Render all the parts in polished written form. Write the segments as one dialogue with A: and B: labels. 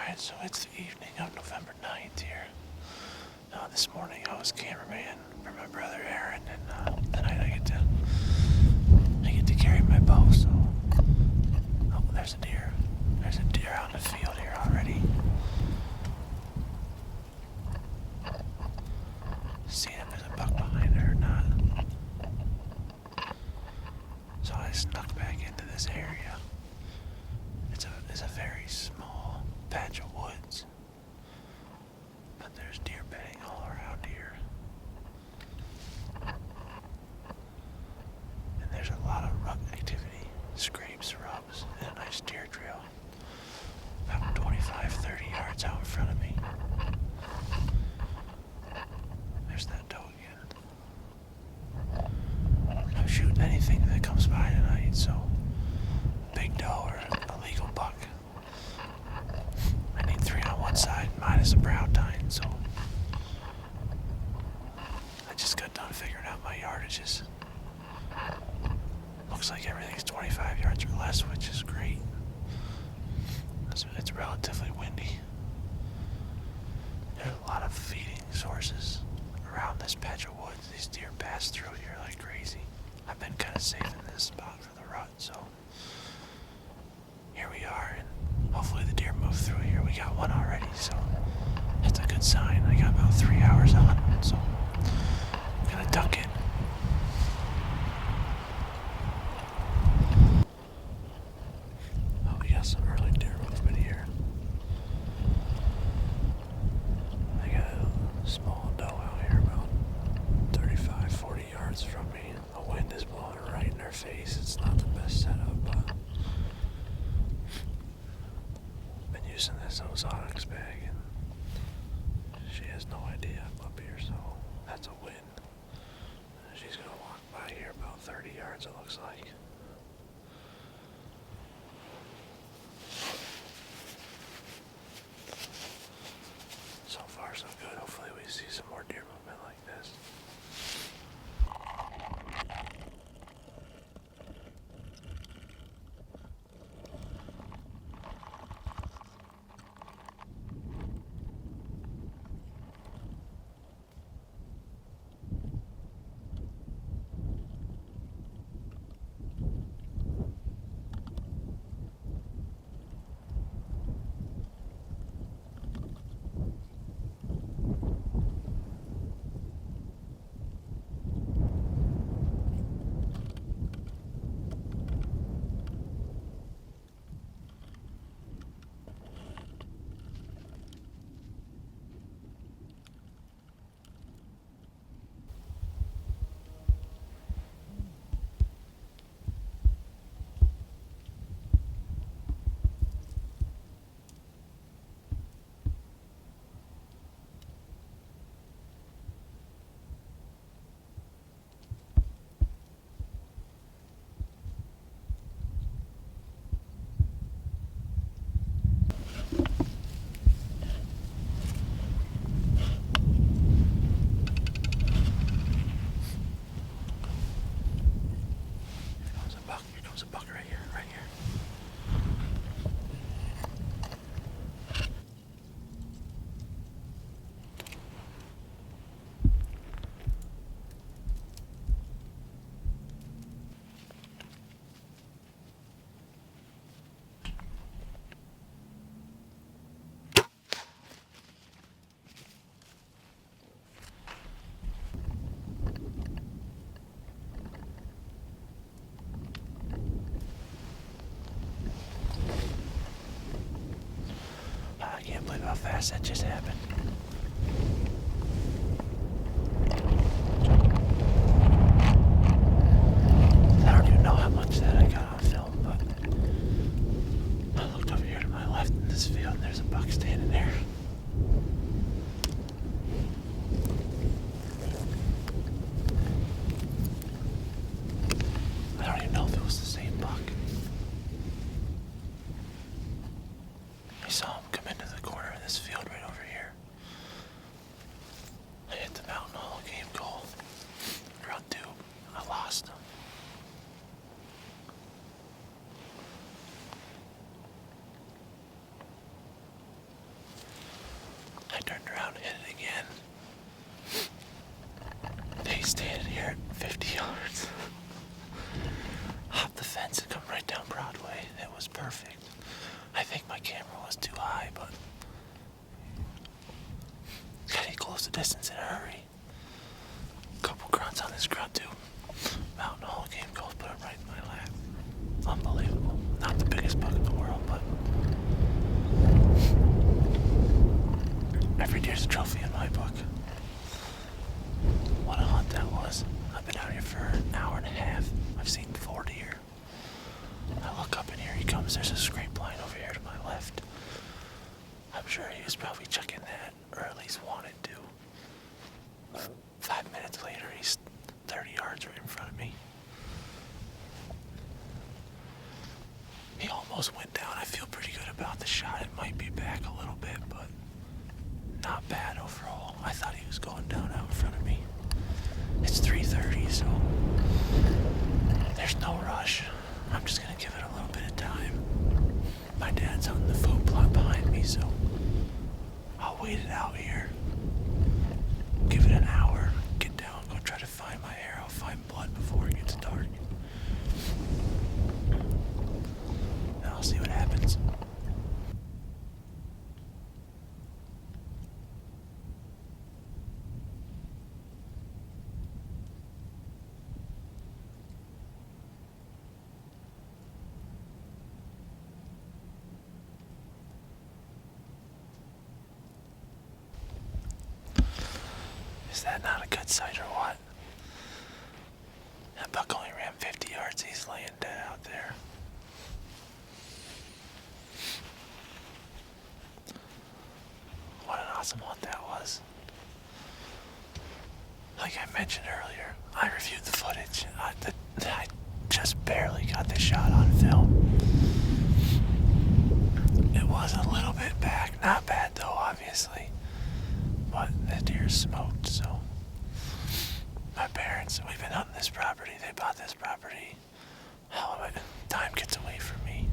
A: Alright, so it's the evening of November 9th here. This morning I was cameraman for my brother Aaron, and tonight I get to carry my bow, so... Oh, there's a deer. There's a deer out in the field here already. See if there's a buck behind her or not. So I snuck back into this area. It's a very small patch of woods, but there's deer bedding all around here, and there's a lot of rut activity, scrapes, rubs, and a nice deer trail about 25-30 yards out in front of me. There's that doe again. I'm shooting anything that comes by tonight, so big doe or a legal buck. I need 3 on one side minus a brown tine, so I just got done figuring out my yardages. Looks like everything's 25 yards or less, which is great. It's relatively windy. There's a lot of feeding sources around this patch of woods. These deer pass through here like crazy. I've been kind of safe in this spot for the rut, so here we are, and hopefully the deer move through here. We got one already, so that's a good sign. I got about 3 hours on, so I'm gonna duck in. Oh, we got some early deer movement here. I got a small doe out here about 35-40 yards from me. The wind is blowing right in her face. It's not the best setup, but been using this Ozonics bag, and she has no idea I'm up here, so that's a win. She's gonna walk by here about 30 yards, it looks like. So far, so good. Hopefully we see some more deer movement like this. There's a buck right here, right here. I can't believe how fast that just happened. I don't even know how much that I got on film, but I looked over here to my left in this field and there's a buck standing there. I don't even know if it was the same buck. I saw him come into the corner of this field right over here. I hit the mountain hole game goal. Round 2. I lost him. distance in a hurry. Couple grunts on this grunt tube. Mountain Hall game calls, put him right in my lap. Unbelievable. Not the biggest buck in the world, but every deer's a trophy in my book. What a hunt that was. I've been out here for an hour and a half. I've seen 4 deer. I look up and here he comes. There's a scrape line over here to my left. I'm sure he was probably checking that, or at least wanted to. 5 minutes later, he's 30 yards right in front of me. He almost went down. I feel pretty good about the shot. It might be back a little bit, but not bad overall. I thought he was going down out in front of me. It's 3:30, so there's no rush. I'm just gonna give it a little bit of time. My dad's on the food plot behind me, so I'll wait it out here. Give it an hour, get down, go try to find my arrow, find blood before it gets dark. And I'll see what happens. Is that not a good sight or what? That buck only ran 50 yards. He's laying dead out there. What an awesome hunt that was. Like I mentioned earlier, I reviewed the footage. I just barely got the shot on film. It was a little bit back. Not bad though, obviously. But the deer smoked, so my parents, we've been hunting this property. They bought this property. Hell of it. Time gets away from me.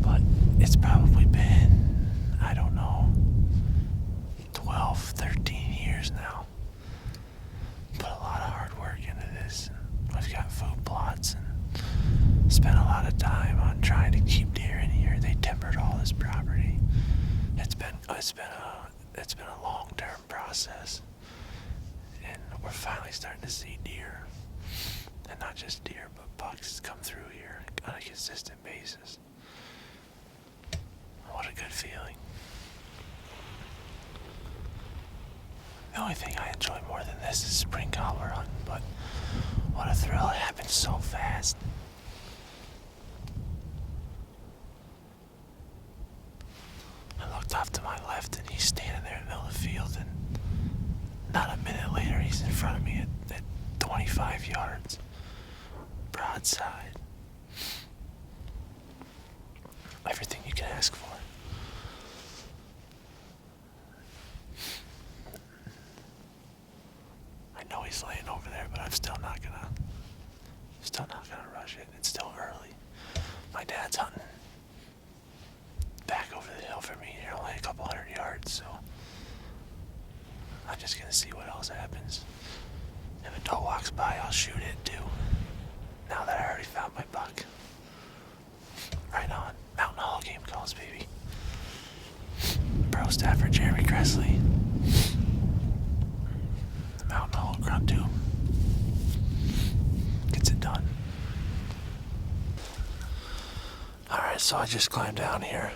A: But it's probably been, I don't know, 12, 13 years now. Put a lot of hard work into this. We've got food plots and spent a lot of time on trying to keep deer in here. They timbered all this property. It's been a long-term process, and we're finally starting to see deer, and not just deer, but bucks come through here on a consistent basis. What a good feeling. The only thing I enjoy more than this is spring gobbler hunting, but what a thrill. It happens so fast. I looked off to my left and he's standing there in the middle of the field, and not a minute later he's in front of me at 25 yards. Broadside. Everything you can ask for. I know he's laying over there, but I'm still not gonna rush it. It's still early. My dad's hunting back over the hill for me. You're only a couple hundred yards, so I'm just gonna see what else happens. If a doe walks by, I'll shoot it too. Now that I already found my buck. Right on. Mountain Hall game calls, baby. Pro staffer Jeremy Cressley. The Mountain Hall grunt tube. Gets it done. Alright, so I just climbed down here.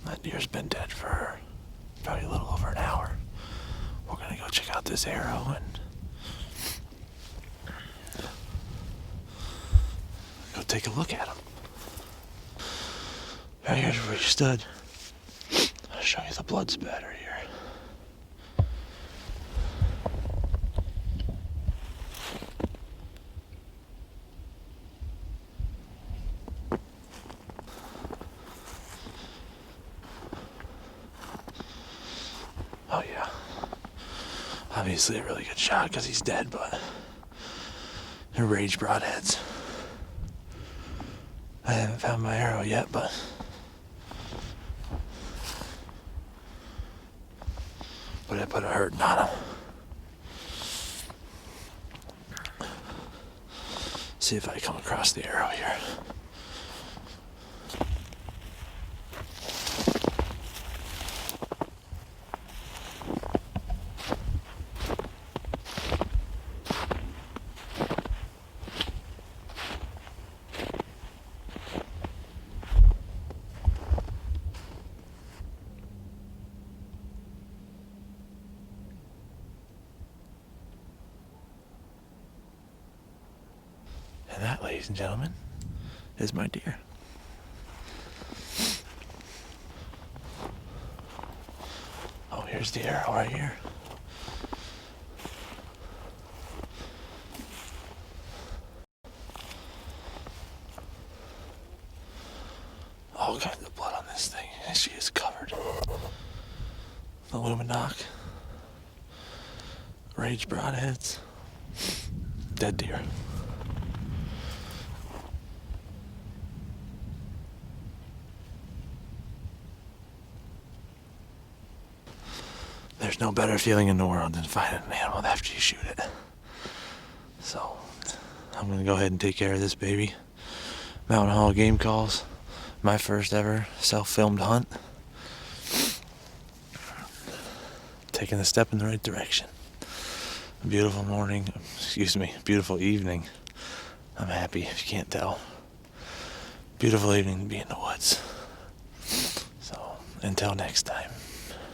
A: That deer's been dead for probably a little over an hour. We're gonna go check out this arrow and go take a look at him. Right here's where he stood. I'll show you the blood spatter here. Oh yeah. Obviously a really good shot because he's dead, but they're rage broadheads. I haven't found my arrow yet, but I put a hurting on him. See if I come across the arrow here. that, ladies and gentlemen, is my deer. Oh, here's the arrow right here. All kinds of blood on this thing, and she is covered. The Luminoc, Rage broadheads, dead deer. There's no better feeling in the world than finding an animal after you shoot it. So, I'm gonna go ahead and take care of this baby. Mountain Hall Game Calls, my first ever self-filmed hunt. Taking a step in the right direction. A beautiful morning, beautiful evening. I'm happy if you can't tell. Beautiful evening to be in the woods. So, until next time.